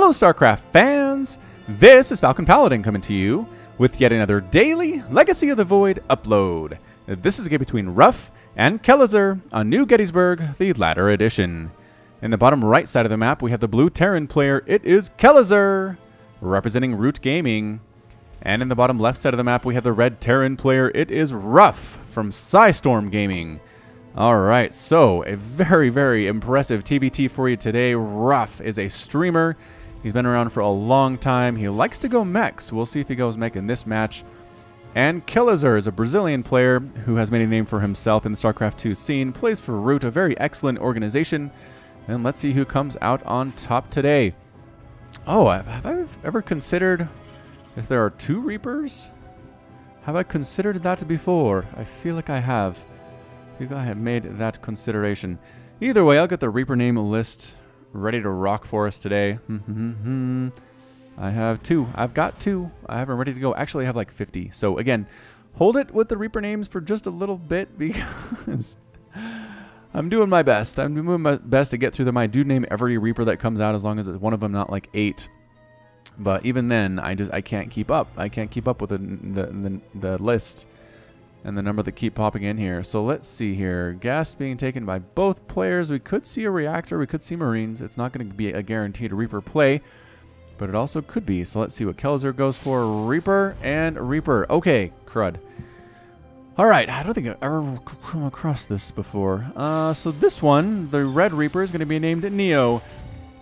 Hello StarCraft fans! This is Falcon Paladin coming to you with yet another daily Legacy of the Void upload. This is a game between Ruff and Kelazhur on New Gettysburg, the latter edition. In the bottom right side of the map we have the blue Terran player, it is Kelazhur, representing Root Gaming. And in the bottom left side of the map we have the red Terran player, it is Ruff from Storm Gaming. Alright, so a very, very impressive TBT for you today. Ruff is a streamer. He's been around for a long time. He likes to go Mech, so we'll see if he goes Mech in this match. And Kelazhur is a Brazilian player who has made a name for himself in the StarCraft 2 scene, plays for Root, a very excellent organization. And let's see who comes out on top today. Oh, have I ever considered if there are two Reapers? Have I considered that before? I feel like I have. I think I have made that consideration. Either way, I'll get the Reaper name list ready to rock for us today. I have two. I've got two. I have them ready to go. Actually, I have like 50. So again, hold it with the Reaper names for just a little bit because I'm doing my best. I'm doing my best to get through them. I do name every Reaper that comes out as long as it's one of them, not like 8. But even then, I can't keep up. I can't keep up with the list and the number that keep popping in here. So let's see here. Gas being taken by both players. We could see a reactor. We could see Marines. It's not going to be a guaranteed Reaper play, but it also could be. So let's see what Kelazhur goes for. Reaper and Reaper. Okay, crud. All right. I don't think I've ever come across this before. So this one, the Red Reaper, is going to be named Neo.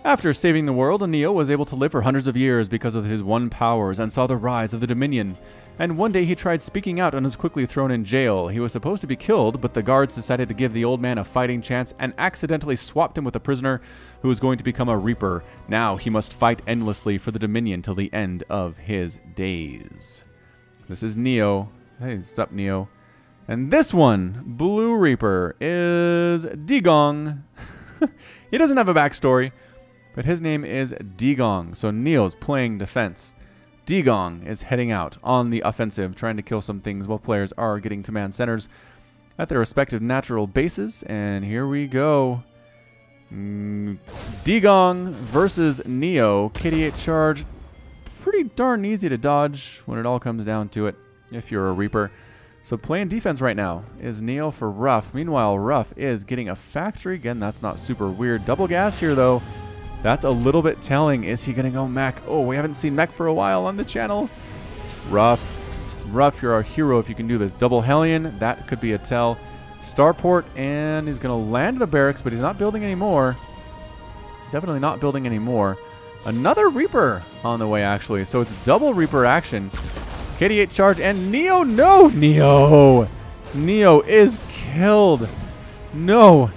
After saving the world, Neo was able to live for hundreds of years because of his one powers and saw the rise of the Dominion. And one day he tried speaking out and was quickly thrown in jail. He was supposed to be killed, but the guards decided to give the old man a fighting chance and accidentally swapped him with a prisoner who was going to become a Reaper. Now he must fight endlessly for the Dominion till the end of his days. This is Neo. Hey, stop, Neo. And this one, Blue Reaper, is Digong. He doesn't have a backstory, but his name is Digong. So Neo's playing defense. Digong is heading out on the offensive, trying to kill some things while players are getting command centers at their respective natural bases. And here we go. Digong versus Neo. KD8 charge. Pretty darn easy to dodge when it all comes down to it, if you're a Reaper. So playing defense right now is Neo for Ruff. Meanwhile, Ruff is getting a factory. Again, that's not super weird. Double gas here, though. That's a little bit telling. Is he going to go Mech? Oh, we haven't seen Mech for a while on the channel. Ruff, you're our hero if you can do this. Double Hellion, that could be a tell. Starport, and he's going to land the barracks, but he's not building anymore. He's definitely not building anymore. Another Reaper on the way, actually. So it's double Reaper action. KD8 charge, and Neo, no! Neo is killed. No.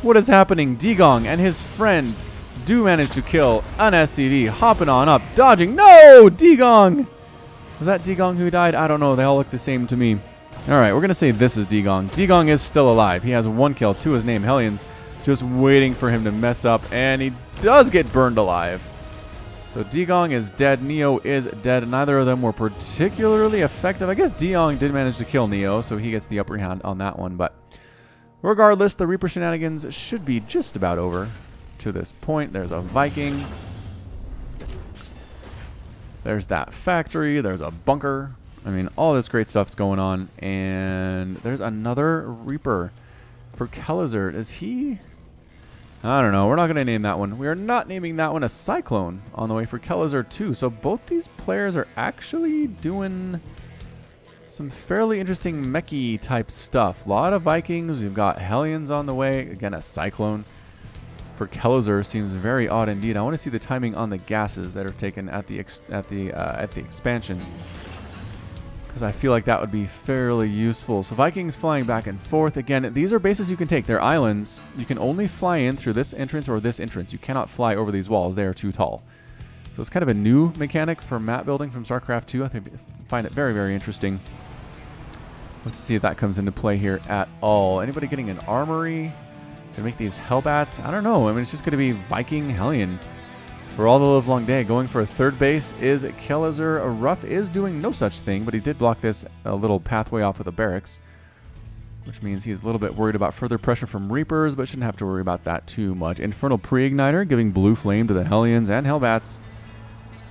What is happening? Digong and his friend do manage to kill an SCV, hopping on up, dodging. No! Digong! Was that Digong who died? I don't know. They all look the same to me. Alright, we're going to say this is Digong. Digong is still alive. He has one kill, to his name, Hellions, just waiting for him to mess up, and he does get burned alive. So Digong is dead. Neo is dead. Neither of them were particularly effective. I guess Digong did manage to kill Neo, so he gets the upper hand on that one. But regardless, the Reaper shenanigans should be just about over. To this point, there's a Viking. There's that factory. There's a bunker. I mean, all this great stuff's going on. And there's another Reaper for Kelazhur. Is he? I don't know. We're not going to name that one. We are not naming that one a Cyclone on the way for Kelazhur too. So both these players are actually doing some fairly interesting mechy type stuff. A lot of Vikings. We've got Hellions on the way. Again, a Cyclone for Kelazhur seems very odd indeed. I want to see the timing on the gases that are taken at the expansion, because I feel like that would be fairly useful. So Vikings flying back and forth. Again, these are bases you can take. They're islands. You can only fly in through this entrance or this entrance. You cannot fly over these walls. They are too tall. So it's kind of a new mechanic for map building from StarCraft 2. I find it very, very interesting. Let's see if that comes into play here at all. Anybody getting an armory? To make these Hellbats? I don't know. I mean, it's just going to be Viking Hellion for all the livelong day. Going for a third base is Kelazhur. Ruff is doing no such thing, but he did block this little pathway off with a barracks. which means he's a little bit worried about further pressure from Reapers, but shouldn't have to worry about that too much. Infernal Pre-Igniter, giving blue flame to the Hellions and Hellbats.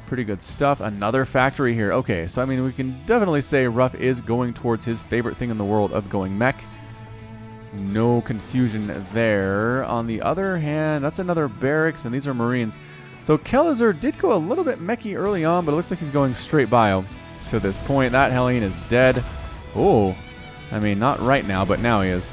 Pretty good stuff. Another factory here. Okay, so I mean, we can definitely say Ruff is going towards his favorite thing in the world of going mech. No confusion there. On the other hand, that's another barracks, and these are Marines. So Kelazhur did go a little bit mechy early on, but it looks like he's going straight bio to this point. That Hellion is dead. Oh, I mean, not right now, but now he is.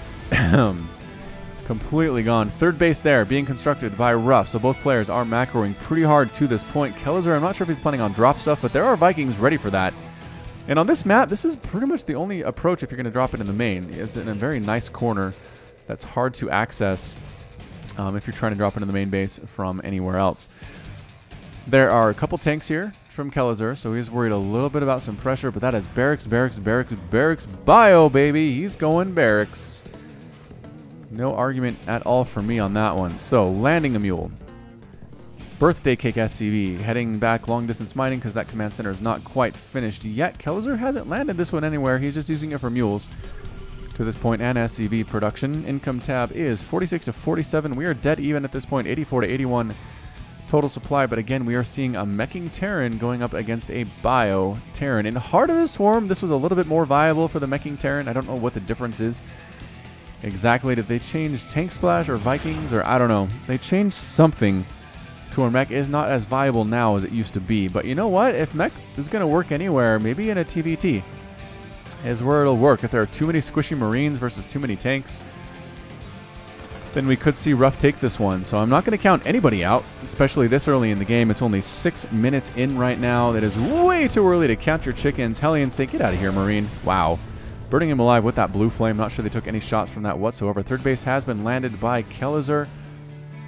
Completely gone. Third base there, being constructed by Ruff. So both players are macroing pretty hard to this point. Kelazhur, I'm not sure if he's planning on drop stuff, but there are Vikings ready for that. And on this map, this is pretty much the only approach if you're going to drop it in the main. It's in a very nice corner that's hard to access if you're trying to drop it in the main base from anywhere else. There are a couple tanks here from Kelazhur, so he's worried a little bit about some pressure, but that is barracks, barracks, barracks, barracks, bio, baby. He's going barracks. No argument at all for me on that one. So, landing a mule. Birthday Cake SCV, heading back long distance mining because that command center is not quite finished yet. Kelazhur hasn't landed this one anywhere. He's just using it for mules to this point, and SCV production. Income tab is 46 to 47. We are dead even at this point, 84 to 81 total supply. But again, we are seeing a meching Terran going up against a bio Terran. In Heart of the Swarm, this was a little bit more viable for the meching Terran. I don't know what the difference is exactly. Did they change Tank Splash or Vikings, or I don't know. They changed something to where mech is not as viable now as it used to be. But you know what? If mech is going to work anywhere, maybe in a TVT is where it'll work. If there are too many squishy Marines versus too many tanks, then we could see Ruff take this one. So I'm not going to count anybody out, especially this early in the game. It's only 6 minutes in right now. That is way too early to count your chickens. Hellion say, get out of here, Marine. Wow. Burning him alive with that blue flame. Not sure they took any shots from that whatsoever. Third base has been landed by Kelazhur.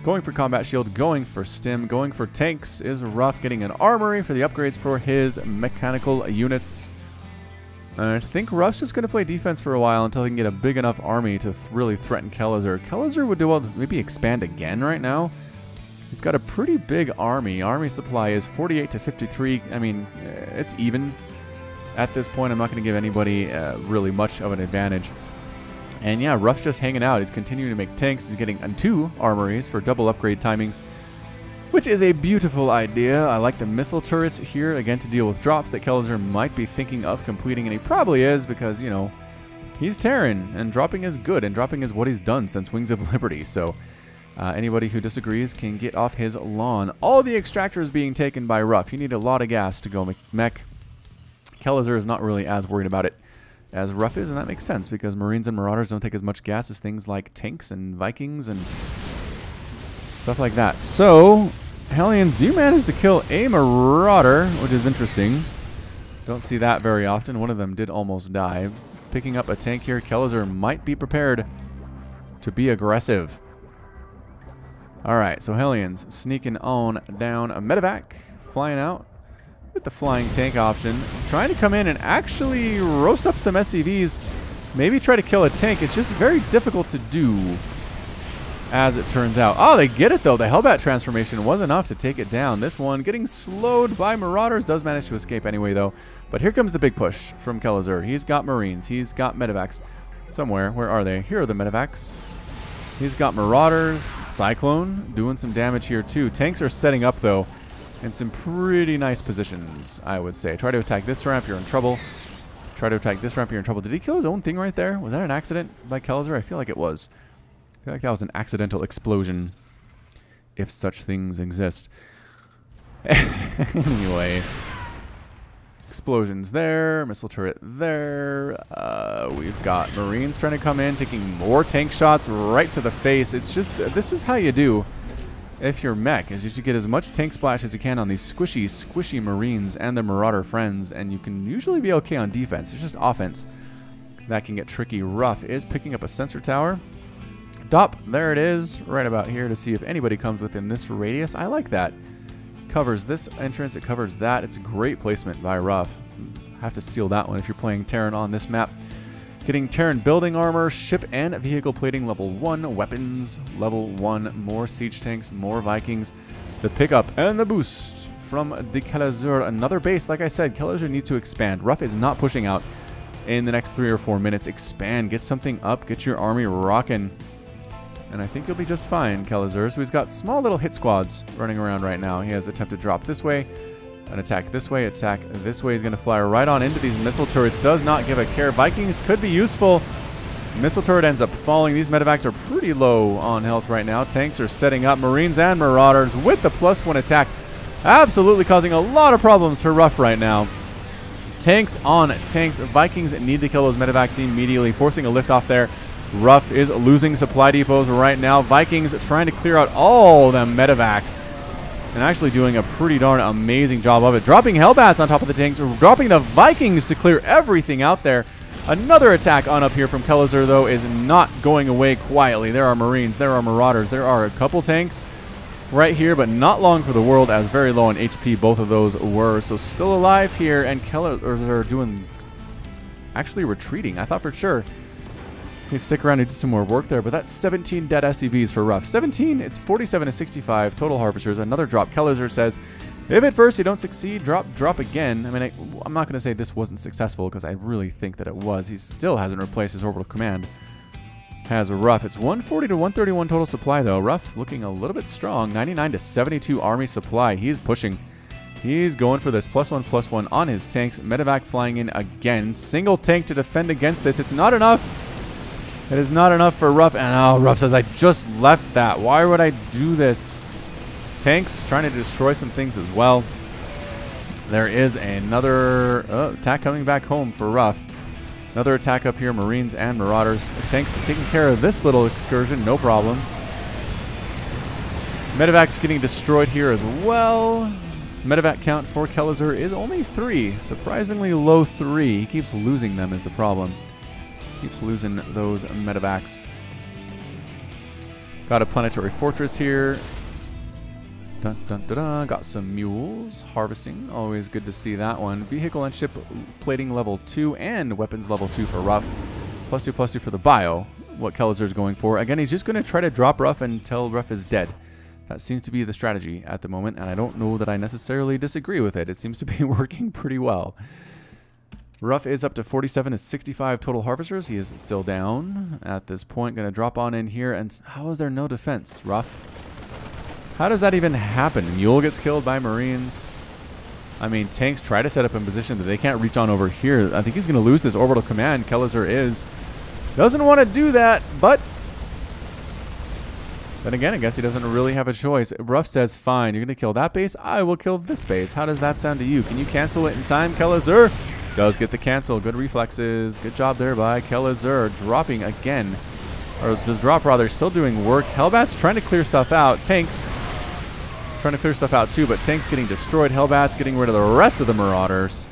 Going for combat shield, going for stim, going for tanks is Ruff, getting an armory for the upgrades for his mechanical units. I think Ruff's just going to play defense for a while until he can get a big enough army to really threaten Kelazhur. Kelazhur would do well to maybe expand again right now. He's got a pretty big army. Army supply is 48 to 53. I mean, it's even. At this point, I'm not going to give anybody really much of an advantage. And yeah, Ruff's just hanging out. He's continuing to make tanks. He's getting 2 armories for double upgrade timings, which is a beautiful idea. I like the missile turrets here, again, to deal with drops that Kelazhur might be thinking of completing, and he probably is because, you know, he's Terran, and dropping is good, and dropping is what he's done since Wings of Liberty. So anybody who disagrees can get off his lawn. All the extractors being taken by Ruff. You need a lot of gas to go mech. Kelazhur is not really as worried about it as Ruff is, and that makes sense because Marines and Marauders don't take as much gas as things like tanks and Vikings and stuff like that. So, Hellions do manage to kill a Marauder, which is interesting. Don't see that very often. One of them did almost die. Picking up a tank here, Kelazhur might be prepared to be aggressive. Alright, so Hellions sneaking on down a medevac, flying out with the flying tank option, trying to come in and actually roast up some SCVs, maybe try to kill a tank. It's just very difficult to do, as it turns out. Oh, they get it though. The Hellbat transformation was enough to take it down. This one getting slowed by Marauders, does manage to escape anyway though. But here comes the big push from Kelazhur. He's got Marines, he's got medevacs somewhere. Where are they? Here are the medevacs. He's got Marauders, Cyclone doing some damage here too. Tanks are setting up though in some pretty nice positions, I would say. Try to attack this ramp, you're in trouble. Try to attack this ramp, you're in trouble. Did he kill his own thing right there? Was that an accident by Kelazhur? I feel like it was. I feel like that was an accidental explosion, if such things exist. Anyway. Explosions there, missile turret there. We've got Marines trying to come in, taking more tank shots right to the face. It's just, this is how you do if you're mech, is just to get as much tank splash as you can on these squishy Marines and their Marauder friends, and you can usually be okay on defense. It's just offense that can get tricky. Ruff is picking up a sensor tower. Dop, there it is, right about here to see if anybody comes within this radius. I like that. Covers this entrance, it covers that. It's a great placement by Ruff. Have to steal that one if you're playing Terran on this map. Getting Terran building armor, ship and vehicle plating level 1, weapons level 1, more siege tanks, more Vikings, the pickup and the boost from the Kelazhur. Another base, like I said, Kelazhur needs to expand. Ruff is not pushing out in the next 3 or 4 minutes. Expand, get something up, get your army rocking. And I think you'll be just fine, Kelazhur. So he's got small little hit squads running around right now. He has attempted drop this way, an attack this way, attack this way. He's going to fly right on into these missile turrets. Does not give a care. Vikings could be useful. Missile turret ends up falling. These medevacs are pretty low on health right now. Tanks are setting up. Marines and Marauders with the +1 attack. Absolutely causing a lot of problems for Ruff right now. Tanks on tanks. Vikings need to kill those medevacs immediately, forcing a liftoff there. Ruff is losing supply depots right now. Vikings trying to clear out all them medevacs and actually doing a pretty darn amazing job of it. Dropping Hellbats on top of the tanks, dropping the Vikings to clear everything out there. Another attack on up here from Kelazhur, though, is not going away quietly. There are Marines, there are Marauders, there are a couple tanks right here, but not long for the world, as very low on HP both of those were. So still alive here, and Kelazhur doing actually retreating. I thought for sure he'd stick around and do some more work there, but that's 17 dead SCVs for Ruff. 17, it's 47 to 65 total harvesters. Another drop. Kelazhur says, if at first you don't succeed, drop again. I mean, I'm not going to say this wasn't successful, because I really think that it was. He still hasn't replaced his orbital command. Has Ruff. It's 140 to 131 total supply, though. Ruff looking a little bit strong. 99 to 72 army supply. He's pushing. He's going for this +1/+1 on his tanks. Medevac flying in again. Single tank to defend against this. It's not enough. It is not enough for Ruff. And oh, Ruff says, I just left that. Why would I do this? Tanks trying to destroy some things as well. There is another attack coming back home for Ruff. Another attack up here. Marines and Marauders. The tanks taking care of this little excursion. No problem. Medevac's getting destroyed here as well. Medevac count for Kelazhur is only 3. Surprisingly low 3. He keeps losing them is the problem. Keeps losing those medevacs. Got a planetary fortress here. Dun, dun, dun, dun. Got some mules harvesting. Always good to see that one. Vehicle and ship plating level 2 and weapons level 2 for Ruff. +2/+2 for the bio. What Kelazhur's going for. Again, he's just going to try to drop Ruff until Ruff is dead. That seems to be the strategy at the moment, and I don't know that I necessarily disagree with it. It seems to be working pretty well. Ruff is up to 47 to 65 total harvesters. He is still down at this point. Going to drop on in here. And how is there no defense, Ruff? How does that even happen? Mule gets killed by Marines. I mean, tanks try to set up in position that they can't reach on over here. I think he's going to lose this orbital command. Kelazhur is. Doesn't want to do that, but then again, I guess he doesn't really have a choice. Ruff says, fine, you're going to kill that base. I will kill this base. How does that sound to you? Can you cancel it in time, Kelazhur? Does get the cancel. Good reflexes. Good job there by Kelazhur. Dropping again. Or the drop rather, still doing work. Hellbats trying to clear stuff out. Tanks trying to clear stuff out too, but tanks getting destroyed. Hellbats getting rid of the rest of the Marauders.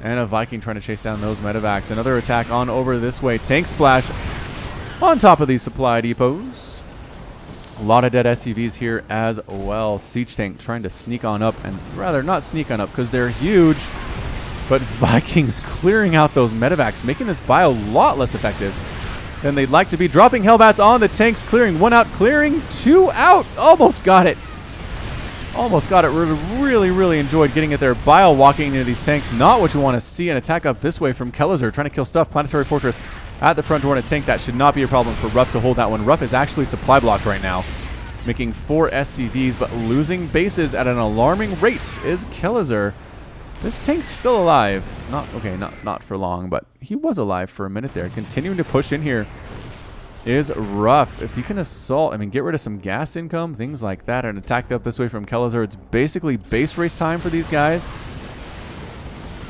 And a Viking trying to chase down those medevacs. Another attack on over this way. Tank splash on top of these supply depots. A lot of dead SCVs here as well. Siege tank trying to sneak on up, and rather not sneak on up because they're huge. But Vikings clearing out those medevacs, making this bio a lot less effective than they'd like to be. Dropping Hellbats on the tanks, clearing 1 out, clearing 2 out. Almost got it. Almost got it. Really enjoyed getting it there. Bio walking into these tanks. Not what you want to see. An attack up this way from Kelazhur, trying to kill stuff. Planetary Fortress at the front door and a tank. That should not be a problem for Ruff to hold that one. Ruff is actually supply blocked right now, making 4 SCVs, but losing bases at an alarming rate is Kelazhur. This tank's still alive. Not for long, but he was alive for a minute there. Continuing to push in here is Ruff. If you can assault, I mean, get rid of some gas income, things like that, and attack up this way from Kelazhur, it's basically base race time for these guys.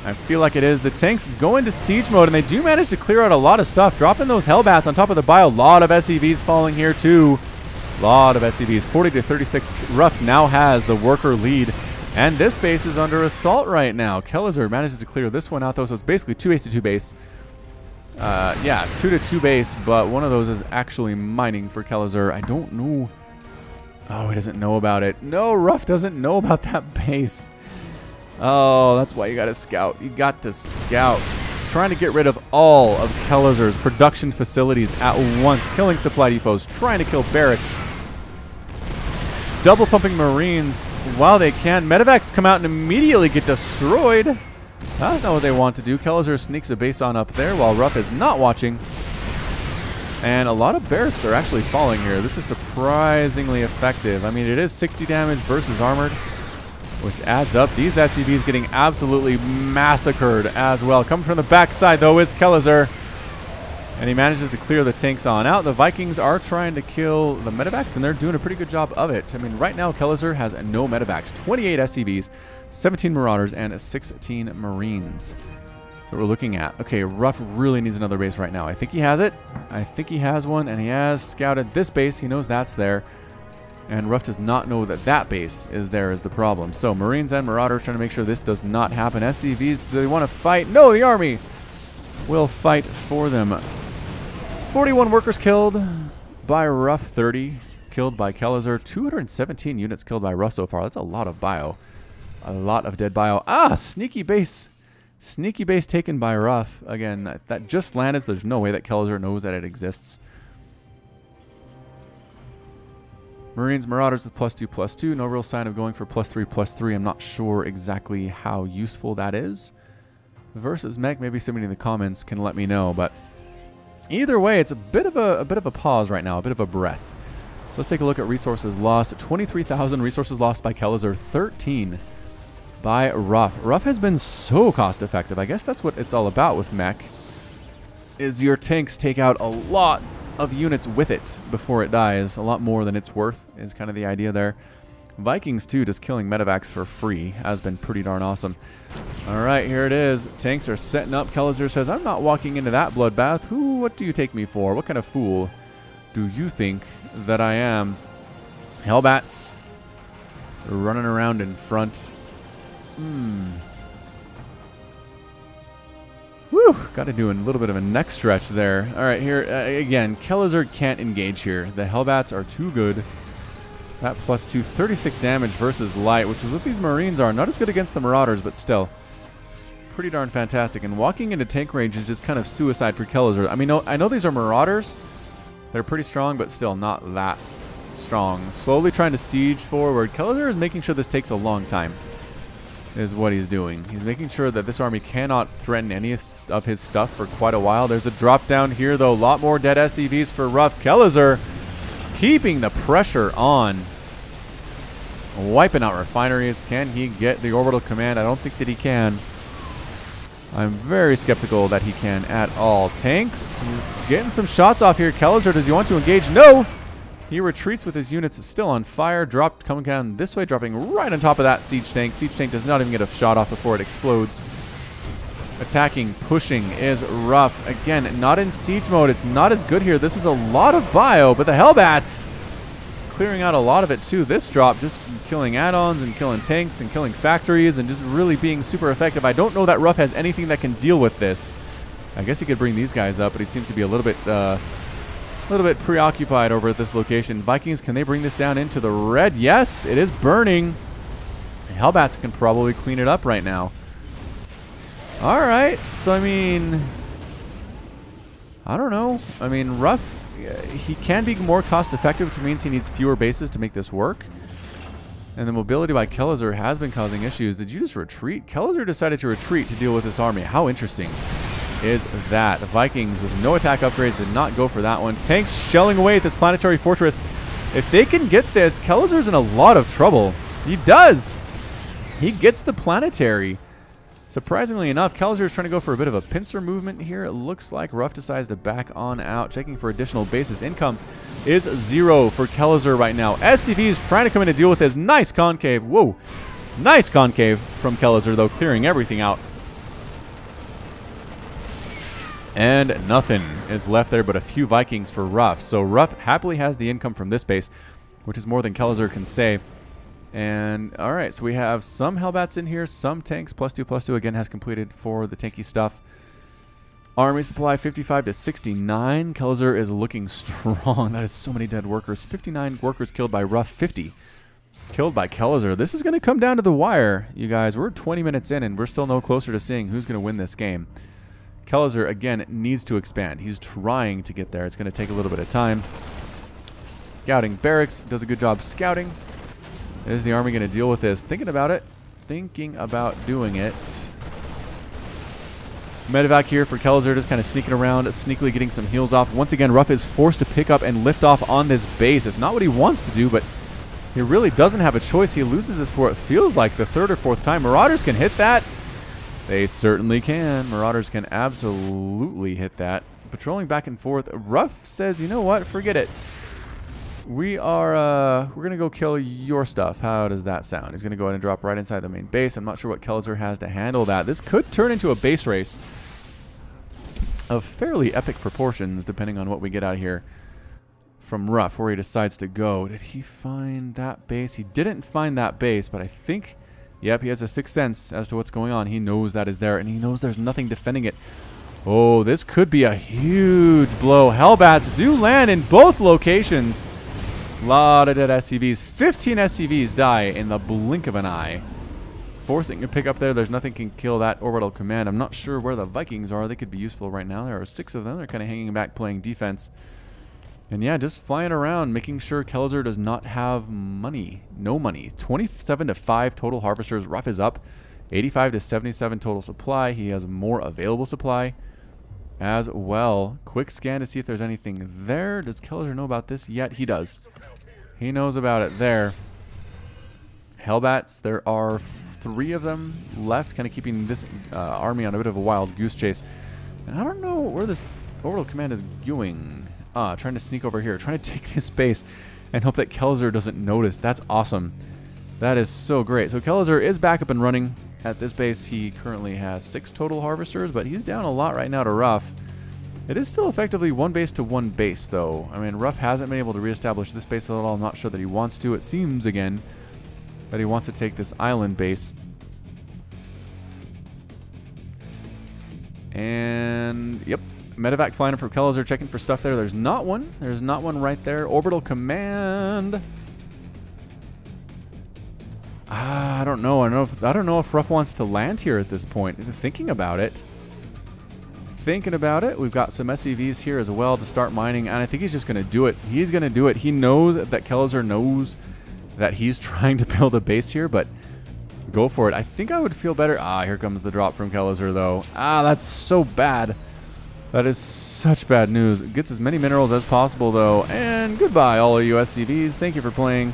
I feel like it is. The tanks go into siege mode, and they do manage to clear out a lot of stuff, dropping those Hellbats on top of the bio. A lot of SCVs falling here, too. A lot of SCVs. 40 to 36. Ruff now has the worker lead. And this base is under assault right now. Kelazhur manages to clear this one out, though, so it's basically 2 base to 2 base. Yeah, 2 to 2 base, but one of those is actually mining for Kelazhur. I don't know. Oh, he doesn't know about it. No, Ruff doesn't know about that base. Oh, that's why you got to scout. You got to scout. Trying to get rid of all of Kelazhur's production facilities at once. Killing supply depots. Trying to kill barracks. Double pumping Marines while they can. Medevacs come out and immediately get destroyed. That's not what they want to do. Kelazhur sneaks a base on up there while Ruff is not watching. And a lot of barracks are actually falling here. This is surprisingly effective. I mean, it is 60 damage versus armored, which adds up. These SCVs getting absolutely massacred as well. Coming from the backside, though, is Kelazhur. And he manages to clear the tanks on out. The Vikings are trying to kill the medevacs, and they're doing a pretty good job of it. I mean, right now, Kelazhur has no medevacs. 28 SCVs, 17 Marauders, and 16 Marines. So we're looking at. Okay, Ruff really needs another base right now. I think he has it. I think he has one, and he has scouted this base. He knows that's there. And Ruff does not know that that base is there is the problem. So Marines and Marauders trying to make sure this does not happen. SCVs, do they want to fight? No, the army will fight for them. 41 workers killed by Ruff, 30 killed by Kelazhur, 217 units killed by Ruff so far. That's a lot of bio. A lot of dead bio. Ah, sneaky base. Sneaky base taken by Ruff. Again, that just landed, so there's no way that Kelazhur knows that it exists. Marines, Marauders with +2/+2. No real sign of going for +3/+3. I'm not sure exactly how useful that is. Versus Mech, maybe somebody in the comments can let me know. But either way, it's a bit of a pause right now, a bit of a breath. So let's take a look at resources lost. 23,000 resources lost by Kelazhur, 13 by Ruff. Ruff has been so cost effective. I guess that's what it's all about with Mech, is your tanks take out a lot of units with it before it dies. A lot more than it's worth is kind of the idea there. Vikings too, just killing medevacs for free has been pretty darn awesome. Alright, here it is. Tanks are setting up. Kelazhur says, I'm not walking into that bloodbath. What do you take me for? What kind of fool do you think that I am? Hellbats running around in front. Whew, got to do a little bit of a neck stretch there. All right, here, again, Kelazhur can't engage here. The Hellbats are too good. That +2, 36 damage versus light, which is what these Marines are. Not as good against the Marauders, but still pretty darn fantastic. And walking into tank range is just kind of suicide for Kelazhur. I mean, I know these are Marauders. They're pretty strong, but still not that strong. Slowly trying to siege forward. Kelazhur is making sure this takes a long time, is what he's doing. He's making sure that this army cannot threaten any of his stuff for quite a while. There's a drop down here, though. A lot more dead SCVs for Ruff. Kelazhur keeping the pressure on. Wiping out refineries. Can he get the orbital command? I don't think that he can. I'm very skeptical that he can at all. Tanks getting some shots off here. Kelazhur, does he want to engage? No! He retreats with his units still on fire. Dropped, coming down this way, dropping right on top of that siege tank. Siege tank does not even get a shot off before it explodes. Attacking, pushing is Ruff. Again, not in siege mode. It's not as good here. This is a lot of bio, but the Hellbats clearing out a lot of it too. This drop just killing add-ons and killing tanks and killing factories and just really being super effective. I don't know that Ruff has anything that can deal with this. I guess he could bring these guys up, but he seems to be a little bit preoccupied over at this location. Vikings, can they bring this down into the red? Yes, it is burning. Hellbats can probably clean it up right now. All right, so I mean, I don't know. I mean, Ruff, he can be more cost effective, which means he needs fewer bases to make this work. And the mobility by Kelazhur has been causing issues. Did you just retreat? Kelazhur decided to retreat to deal with this army. How interesting is that? The Vikings with no attack upgrades did not go for that one. Tanks shelling away at this planetary fortress. If they can get this, Kelazhur's in a lot of trouble. He does. He gets the planetary. Surprisingly enough, Kelazhur is trying to go for a bit of a pincer movement here. It looks like Ruff decides to back on out, checking for additional bases. Income is 0 for Kelazhur right now. SCV is trying to come in and deal with this. Nice concave. Whoa. Nice concave from Kelazhur, though, clearing everything out. And nothing is left there but a few Vikings for Ruff. So Ruff happily has the income from this base, which is more than Kelazhur can say. And all right, so we have some Hellbats in here, some tanks. +2/+2 again has completed for the tanky stuff. Army supply 55 to 69. Kelazhur is looking strong. That is so many dead workers. 59 workers killed by Ruff, 50 killed by Kelazhur. This is going to come down to the wire, you guys. We're 20 minutes in, and we're still no closer to seeing who's going to win this game. Kelazhur, again, needs to expand. He's trying to get there. It's going to take a little bit of time. Scouting barracks. Does a good job scouting. Is the army going to deal with this? Thinking about it. Thinking about doing it. Medevac here for Kelazhur, just kind of sneaking around, sneakily getting some heals off. Once again, Ruff is forced to pick up and lift off on this base. It's not what he wants to do, but he really doesn't have a choice. He loses this for, it feels like, the third or fourth time. Marauders can hit that. They certainly can. Marauders can absolutely hit that. Patrolling back and forth. Ruff says, you know what? Forget it. We're going to go kill your stuff. How does that sound? He's going to go ahead and drop right inside the main base. I'm not sure what Kelazhur has to handle that. This could turn into a base race of fairly epic proportions, depending on what we get out of here from Ruff, where he decides to go. Did he find that base? He didn't find that base, but I think, yep, he has a sixth sense as to what's going on. He knows that is there, and he knows there's nothing defending it. Oh, this could be a huge blow. Hellbats do land in both locations. A lot of dead SCVs. 15 SCVs die in the blink of an eye. Forcing a pick up there. There's nothing can kill that orbital command. I'm not sure where the Vikings are. They could be useful right now. There are 6 of them. They're kind of hanging back playing defense. And yeah, just flying around, making sure Kelazhur does not have money. No money. 27 to 5 total harvesters. Ruff is up. 85 to 77 total supply. He has more available supply as well. Quick scan to see if there's anything there. Does Kelazhur know about this yet? He does. He knows about it there. Hellbats, there are 3 of them left, kind of keeping this army on a bit of a wild goose chase. And I don't know where this orbital command is going. Trying to sneak over here, trying to take this base and hope that Kelazhur doesn't notice. That's awesome. That is so great. So Kelazhur is back up and running at this base. He currently has 6 total harvesters, but he's down a lot right now to Ruff. It is still effectively 1 base to 1 base, though. I mean, Ruff hasn't been able to reestablish this base at all. I'm not sure that he wants to. It seems, again, that he wants to take this island base. And, yep. Medevac flying up for Kelazhur, checking for stuff there. There's not one. There's not one right there. Orbital command. I don't know. I don't know if Ruff wants to land here at this point. Thinking about it. We've got some SCVs here as well to start mining, and I think he's just going to do it. He's going to do it. He knows that Kelazhur knows that he's trying to build a base here, but go for it. I think I would feel better. Here comes the drop from Kelazhur, though. That's so bad. That is such bad news. Gets as many minerals as possible, though. And goodbye, all of you SCVs. Thank you for playing.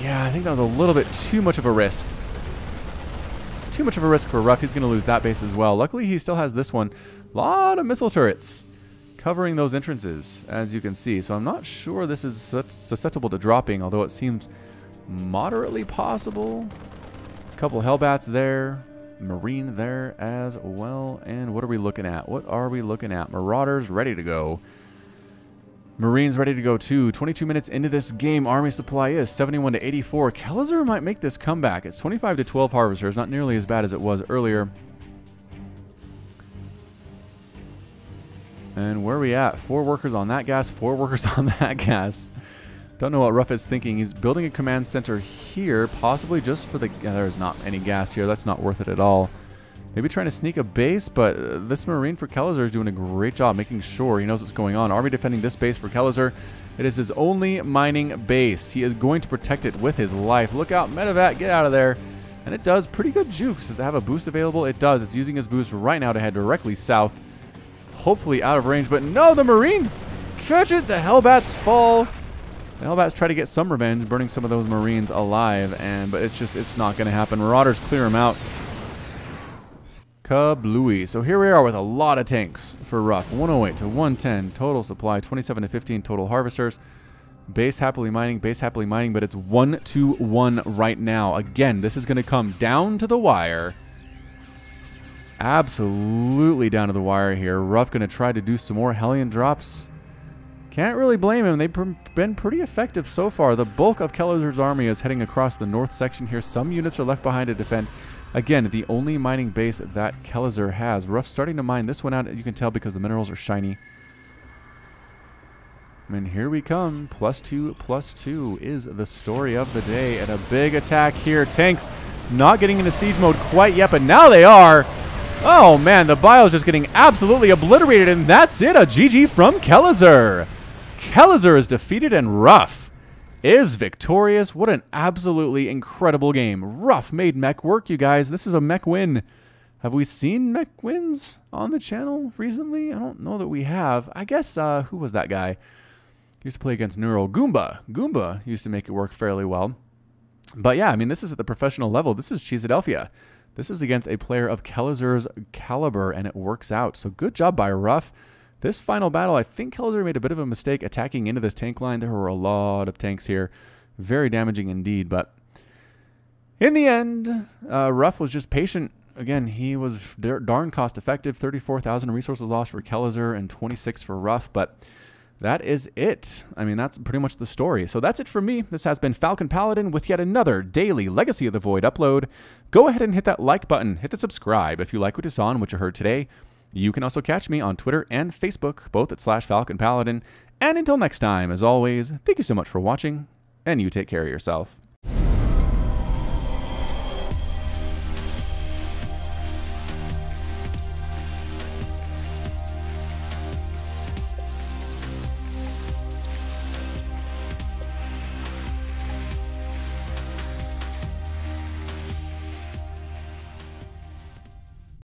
Yeah, I think that was a little bit too much of a risk. Too much of a risk for Ruff. He's going to lose that base as well. Luckily, he still has this one. A lot of missile turrets covering those entrances, as you can see. So I'm not sure this is susceptible to dropping, although it seems moderately possible. A couple Hellbats there. Marine there as well. And what are we looking at? What are we looking at? Marauders ready to go. Marines ready to go too. 22 minutes into this game, army supply is 71 to 84. Kelazhur might make this comeback. It's 25 to 12 harvesters, not nearly as bad as it was earlier. And where are we at? 4 workers on that gas, 4 workers on that gas. Don't know what Ruff is thinking. He's building a command center here, possibly just for the... there's not any gas here. That's not worth it at all. Maybe trying to sneak a base, but this Marine for Kelazhur is doing a great job making sure he knows what's going on. Army defending this base for Kelazhur. It is his only mining base. He is going to protect it with his life. Look out, Medevac, get out of there. And it does pretty good jukes. Does it have a boost available? It does. It's using his boost right now to head directly south. Hopefully out of range, but no, the Marines catch it. The Hellbats fall. The Hellbats try to get some revenge, burning some of those Marines alive, but it's not going to happen. Marauders clear them out. Kablooey. So here we are with a lot of tanks for Ruff. 108 to 110 total supply, 27 to 15 total harvesters. Base happily mining, but it's 1-1 right now. Again, this is going to come down to the wire. Absolutely down to the wire here. Ruff going to try to do some more Hellion drops. Can't really blame him. They've been pretty effective so far. The bulk of Kelazhur's army is heading across the north section here. Some units are left behind to defend. Again, the only mining base that Kelazhur has. Ruff's starting to mine this one out, you can tell, because the minerals are shiny. And here we come. +2/+2 is the story of the day. And a big attack here. Tanks not getting into siege mode quite yet, but now they are. Oh man, the bio is just getting absolutely obliterated, and that's it. A GG from Kelazhur. Kelazhur is defeated and Ruff is victorious. What an absolutely incredible game. Ruff made Mech work, you guys. This is a Mech win. Have we seen Mech wins on the channel recently? I don't know that we have. I guess, who was that guy? He used to play against Neural. Goomba. Goomba used to make it work fairly well. But yeah, I mean, this is at the professional level. This is Cheesadelphia. This is against a player of Kelazhur's caliber, and it works out. So good job by Ruff. This final battle, I think Kelazhur made a bit of a mistake attacking into this tank line. There were a lot of tanks here. Very damaging indeed. But in the end, Ruff was just patient. Again, he was darn cost effective. 34,000 resources lost for Kelazhur and 26 for Ruff. But that is it. I mean, that's pretty much the story. So that's it for me. This has been Falcon Paladin with yet another daily Legacy of the Void upload. Go ahead and hit that like button. Hit the subscribe if you like what you saw and what you heard today. You can also catch me on Twitter and Facebook, both at /Falcon Paladin. And until next time, as always, thank you so much for watching, and you take care of yourself.